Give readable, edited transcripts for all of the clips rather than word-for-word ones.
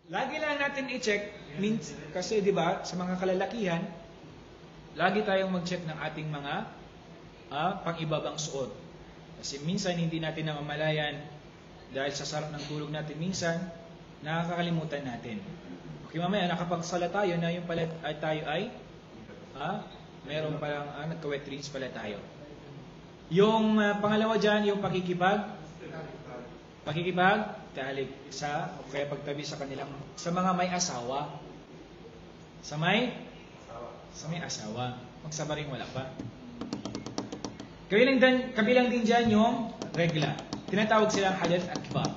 Lagi lang natin i-check, kasi di ba sa mga kalalakihan, lagi tayong mag-check ng ating mga pang-ibabang suot. Kasi minsan hindi natin namamalayan dahil sa sarap ng tulog natin minsan, nakakalimutan natin. Okay, mamaya nakapagsala tayo na yung pala tayo ay meron palang nagka-wet dreams pala tayo. Yung pangalawa dyan, yung pakikipagtalik sa o kaya pagtabi sa kanilang sa mga may asawa. Sa may asawa. Magsama rin wala pa. Kabilang din dyan yung regla. Tinatawag silang hadath akbar.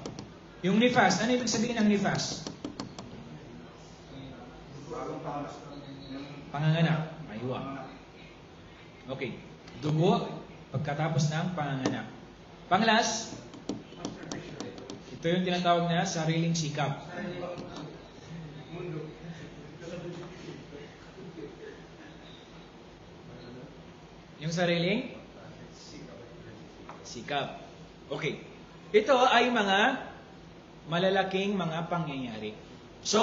Yung nifas, ano ibig sabihin ng nifas? Panganganak. Aywa. Okay. Dugo pagkatapos ng panganganak. Panglas, ito yung tinatawag na sariling sikap. Yung sariling sikap. Okay. Ito ay mga malalaking mga pangyayari. So,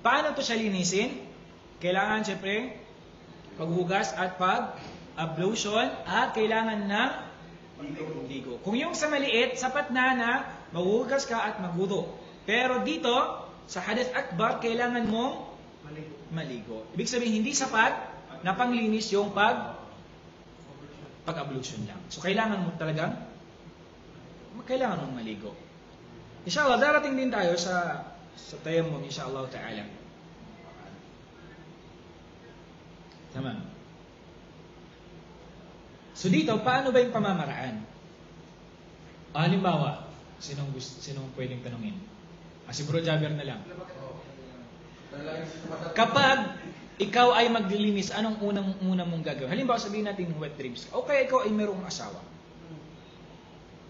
paano to siya linisin? Kailangan siyempre paghugas at pag-ablution at kailangan ng ligo. Kung yung sa maliit, sapat na maghugas ka at magwudu. Pero dito, sa hadath akbar, kailangan mong maligo. Ibig sabihin, hindi sapat na panglinis yung pag-ablution lang. So, kailangan mong maligo. Inshallah, darating din tayo sa tayammum, inshallah ta'ala. Tama. So dito, paano ba yung pamamaraan? Halimbawa, sinong pwedeng tanungin? Si Bro Javier na lang. Kapag ikaw ay maglilinis, anong unang mong gagawin? Halimbawa, sabihin natin wet dreams. O kaya ikaw ay mayroong asawa.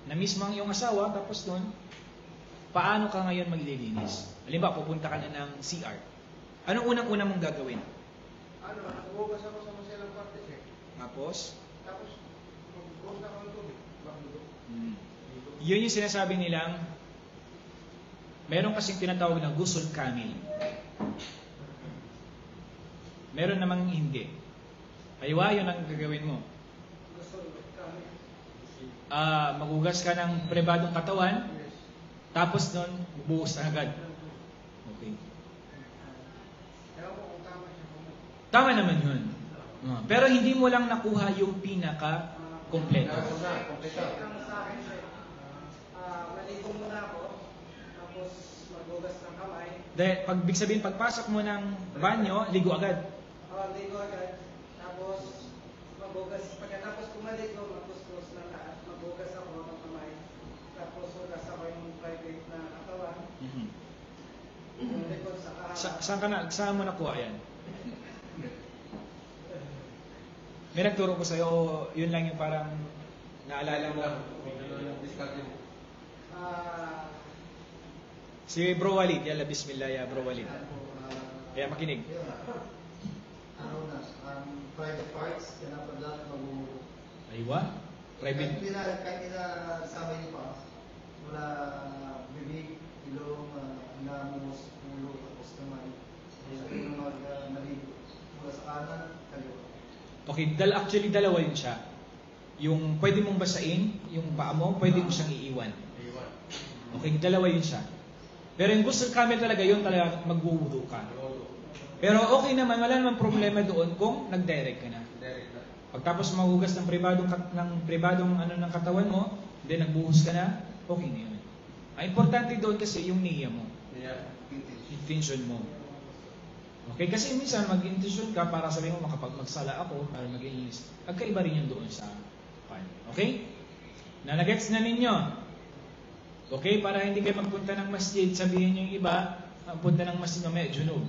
Na-miss mo ang iyong asawa, tapos nun, paano ka ngayon maglilinis? Halimbawa, pupunta ka na ng CR. Anong unang mong gagawin? Nagbubugas ako sa maselang partes eh. Tapos, magbubugas na ako ng tubig. Yun yung sinasabi nilang, meron kasing tinatawag na ghusl kamil. Meron namang hindi. Aywa, yun ang gagawin mo. Maghugas ka ng pribadong katawan, tapos nun, buhos na agad. Okay. Tama naman yun. Pero hindi mo lang nakuha yung pinaka-kompleto. Maligo muna ako, tapos maghugas ng kamay. Dahil, big sabihin, pagpasok mo ng banyo, ligo agad. Ligo agad, tapos maghugas. Pagkatapos kumaligo, magkuskus ng lahat. Maghugas ako ng kamay. Tapos hugas ako yung private na katawan. Yung likod sa kahawa. Saan mo nakuha yan? May nagturo ko sa'yo, yun lang yung parang naalala mo. Si Bro Walid, yala bismillah ya Bro Walid. Kaya makinig. Private parts, kailangan mag-uuro. Aywa? Private? Kahit sama niyo pa, mula bibig, ilong, namos, ulo, tapos naman. Kung maligo, mula sa kanan, kaliwa. Okay, actually dalawa yun siya. Yung pwede mong basain, yung paa mo, pwede mo siyang iiwan. Okay, dalawa yun siya. Pero yung ghusl kamil talaga, yun talaga magwuwudu ka. Pero okay naman, wala naman problema doon kung nag-direct ka na. Pagtapos maghugas ng pribadong ng katawan mo, then nagbuhos ka na, okay na yun. Ang importante doon kasi yung niya mo. Intention mo. Okay, kasi minsan mag-intention ka para sabihin mo magsala ako para mag-ilis. Pagkaiba rin yun doon sa pan. Okay? Nagets na ninyo. Okay, para hindi kayo magpunta ng masjid, sabihin yung iba, punta ng masjid mamaya, junub.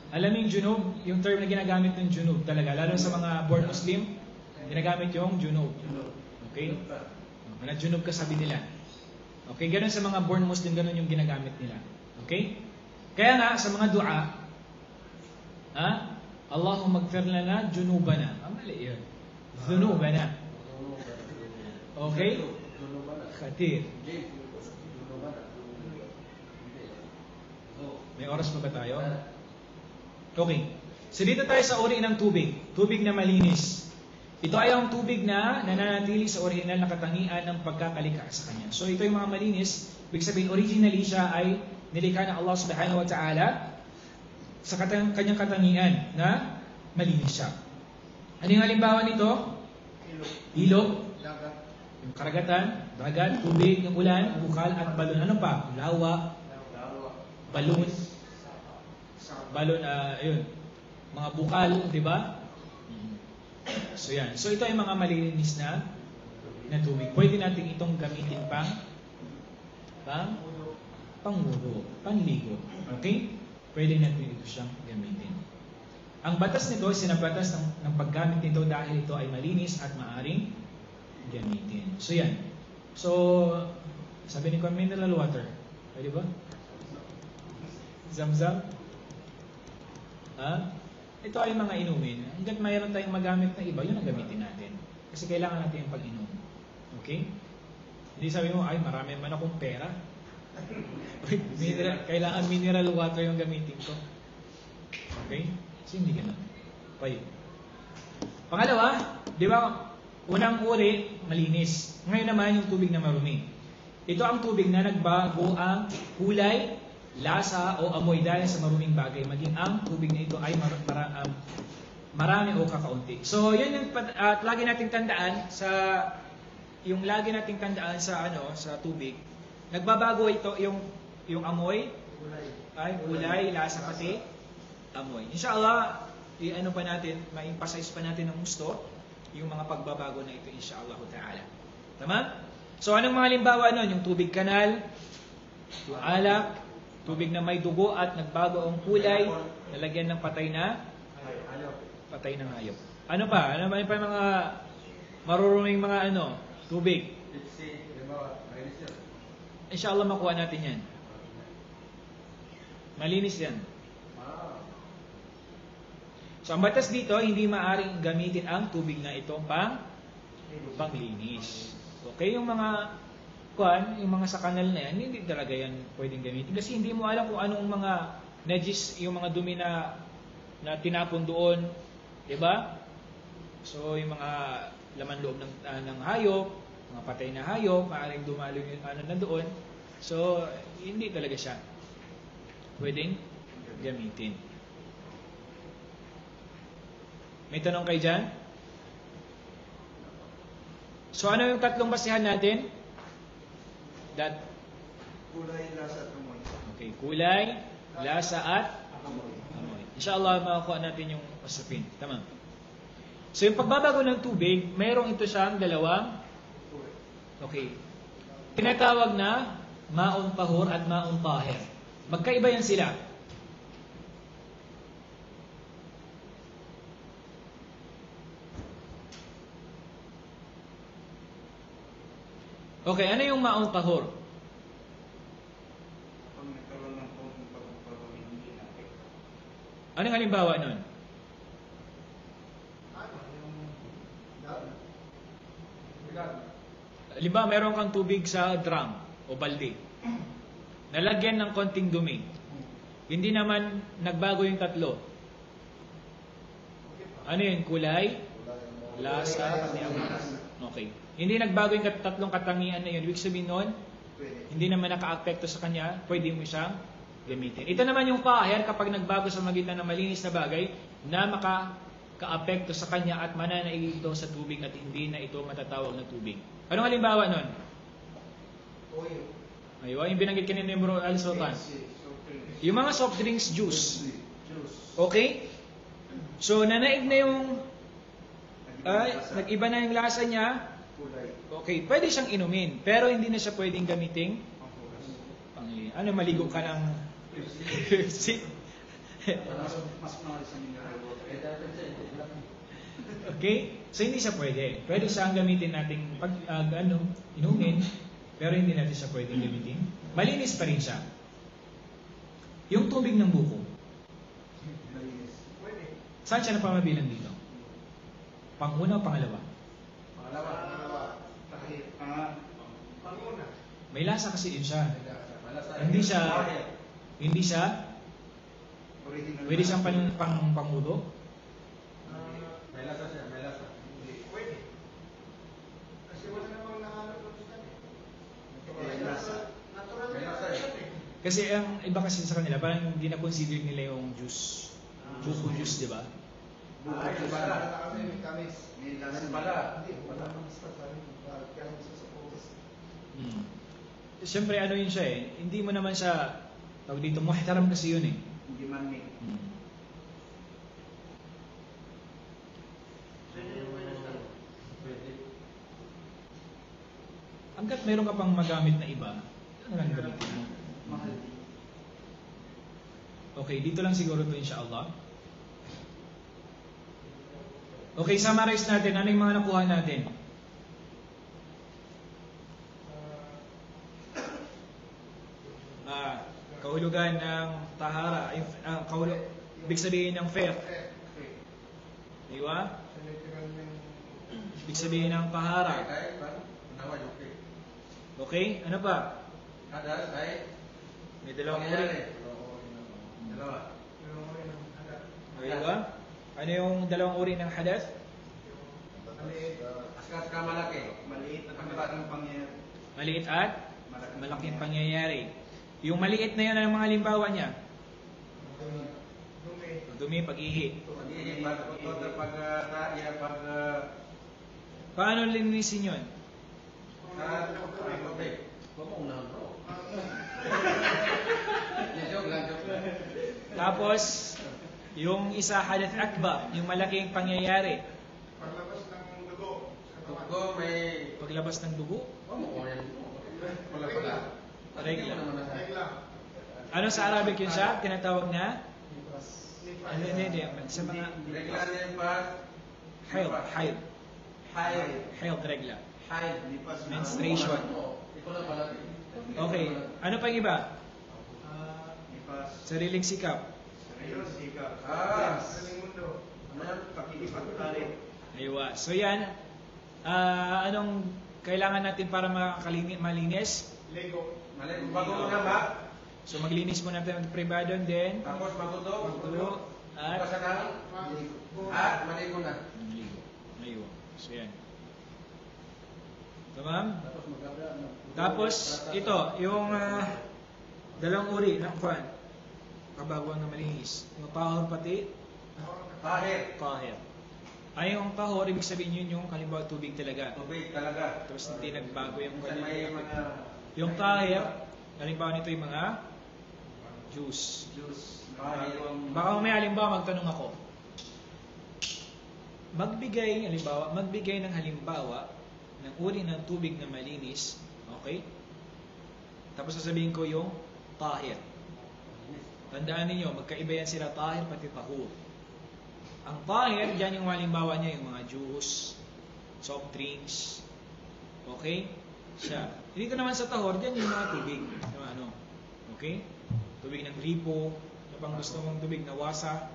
Alam mo yung junub, yung term na ginagamit ng junub talaga, lalo sa mga born Muslim, ginagamit yung junub. Okay? Junub ka sabi nila. Okay, ganun sa mga born Muslim, ganun yung ginagamit nila. Okay? Kaya nga, sa mga dua, Allahumma gfir lana junubana. Mali yun. Dhunubana. Okay? Khatir. May oras pa ba tayo? Okay. So dito tayo sa uri ng tubig. Tubig na malinis. Ito ay ang tubig na nananatili sa original na katangian ng pagkakalikha sa kanya. So ito yung mga malinis. Ibig sabihin, originally siya ay nilikha ng Allah subhanahu wa ta'ala sa kanyang katangian na malinis siya. Ano yung halimbawa nito? Ilog, yung karagatan, dagat, tubig, yung ulan, bukal, at balon. Ano pa? Lawa, balon, ayun, mga bukal, di ba? So yan. So ito ay mga malinis na tubig. Pwede natin itong gamitin pangulo, panligo. Okay? Pwede natin ito siyang gamitin. Ang batas nito, sinabatas ng paggamit nito dahil ito ay malinis at maaring gamitin. So yan. So, sabi ni Kwan, mineral water. Pwede ba? Zamzam? Ito ay mga inumin. Hanggat mayroon tayong magamit na iba, yun ang gamitin natin. Kasi kailangan natin yung pag-inom. Okay? Hindi sabi mo, ay marami man akong pera. Kailangan mineral water yung gamitin ko. Okay? So hindi ganun. Okay. Pangalawa, di ba, unang uri, malinis. Ngayon naman yung tubig na marumi. Ito ang tubig na nagbago ang kulay, lasa o amoy dahil sa maruming bagay, maging ang tubig na ito ay marami o kakaunti. So, yan yung lagi nating tandaan sa sa tubig. Nagbabago ito yung amoy, kulay, lasa pati amoy. Inshallah, ma-emphasize pa natin ng gusto yung mga pagbabago na ito, inshallah ta'ala. Tama? So, anong mga halimbawa nun? Yung tubig kanal, yung alak, tubig na may dugo at nagbago ang kulay, nalagyan ng patay ng hayop. Ano pa? Ano ba yung mga maruruming mga tubig? Inshallah makuha natin yan. Malinis yan. So ang batas dito, hindi maaring gamitin ang tubig na ito panglinis. Okay, yung mga sa kanal na yan, hindi talaga yan pwedeng gamitin. Kasi hindi mo alam kung anong mga najis, yung mga dumi na tinapon doon. Diba? So, yung mga laman loob ng hayop, mga patay na hayop, maaaring dumalo yung na doon. So, hindi talaga siya pwedeng gamitin. May tanong kayo dyan? So, ano yung tatlong basihan natin? Kulay, lasa at amoy. Okay, kulay, lasa at amoy. Inshallah, makakuha natin yung usapin. Tama. So, yung pagbabago ng tubig, mayroong ito siyang dalawang. Okay. Tinatawag na maun tahur at maun tahir. Magkaiba yan sila. Okay, ano yung maun tahur? Pag nagkaroon ng pagbabago, hindi natin. Anong halimbawa nun? Halimbawa, meron kang tubig sa drum o balde. Nalagyan ng konting dumi. Hindi naman nagbago yung tatlo. Ano yun? Kulay, lasa, pati amoy. Okay. Hindi nagbago yung tatlong katangian na yun. Ibig sabihin nun, hindi naman naka-apekto sa kanya, pwede mo siyang gamitin. Ito naman yung tahir kapag nagbago sa magitan ng malinis na bagay na makaka-apekto sa kanya at mananaig ito sa tubig at hindi na ito matatawag na tubig. Anong halimbawa nun? Oil. Ayun, yung binanggit kanina ni Bro Al-Sultan. Yung mga soft drinks, juice. Okay? So, nanaig na yung nag-iba na yung lasa niya. Okay, pwede siyang inumin, pero hindi na siya pwedeng gamiting panglinis. Ano, maligo ka ng okay? So, hindi siya pwede. Pwede siyang gamitin nating inumin, pero hindi natin siya pwedeng gamitin. Malinis pa rin siya. Yung tubig ng buko. Saan siya napamabilan dito? Panguna o pangalawa? May lasa kasi din siya. Hindi siya Original. Pwede siyang pangulo? May lasa siya, may lasa. Hindi, pwede. Kasi wala namang nakalagay sa kanya. May lasa. Natural May na lasa yan eh. eh. Kasi ang iba kasi sa kanila, parang hindi na-consider nila yung juice. Buko juice, di ba? Bukas Ay, pala. pala. Kasi may kamis. May lasa. Ano pala? Hindi, wala nang start sa amin. Kaya gusto sa focus. Hmm. Siyempre, ano yun siya eh. Hindi mo naman siya, tawag dito, muhtaram kasi yun eh. Hindi man may. Hmm. Pwede. Hanggat meron ka pang magamit na iba, ano lang gamitin mo. Mahal. Okay, dito lang siguro to inshallah. Okay, summarize natin. Ano yung mga nakuha natin? Kahulugan ng tahara, ibig sabihin ng fair. Di ba? Ibig sabihin ng tahara. Ay, ba? Nawa yung okay. Okay, ano pa? Ada, ay. May dalawang Pangyayari. uri. Oo, dalawa. Okay ba? Ano yung dalawang uri ng hadath? Askas ka malaki. Maliit at malaking pangyayari. Maliit at malaking pangyayari. Yung maliit na yan, ang mga halimbawa niya? Dumi, pag-ihi. Pag-ihi, pag-utot, pag Paano linisin yun? tubig. Huwag mo unahan bro. Joke lang, joke lang. Tapos, yung isa hadath akbar, yung malaking pangyayari. Paglabas ng dugo sa katawan. Dugo may... Paglabas ng dugo, Huwag mo unahan bro. Wala pala. Regla. Regla. Ano sa Arabic yun siya? Tinatawag na? Nipas. Hindi. Sa mga Regla niya yung pas. haid. Haid. Haid regla. Haid. Nipas. Menstruation. Ito lang pala. Okay. Ano pang iba? Nipas. Sariling sikap. Sariling sikap. Sa mundo. Ano yan? Pakikipagtali. Aywa. So yan. Anong kailangan natin para malinis? Lego. Mali, bago muna ba? So maglinis muna tayo ng privado, then Tapos maguto. magtulo at Pasanang. At maligo na. maligo. Aywa. So yan. Tamam? Tapos magkabla. Tapos ito, yung dalawang uri ng kwan. Kabaguan na malinis. Yung tahor pati Tahir. tahir. Ay, yung tahor, ibig sabihin yun yung halimbawa tubig talaga. Tubig talaga. Tapos hindi nagbago yung Minsan may mga... Yung tahir, halimbawa nito yung mga juice. Juice. Tahir. Baka may halimbawa magtanong ako. Magbigay ng halimbawa ng uri ng tubig na malinis, okay? Tapos sasabihin ko yung tahir. Tandaan ninyo, magkaiba yan sila tahir pati tahur. Ang tahir, dyan yung halimbawa niya, yung mga juice, soft drinks, okay? Siya. Dito naman sa tahor, dyan yung mga tubig. Yung ano, okay? Tubig ng gripo, ano bang gusto mong tubig na wasa?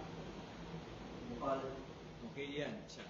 Bukal. Okay, yan. Siya.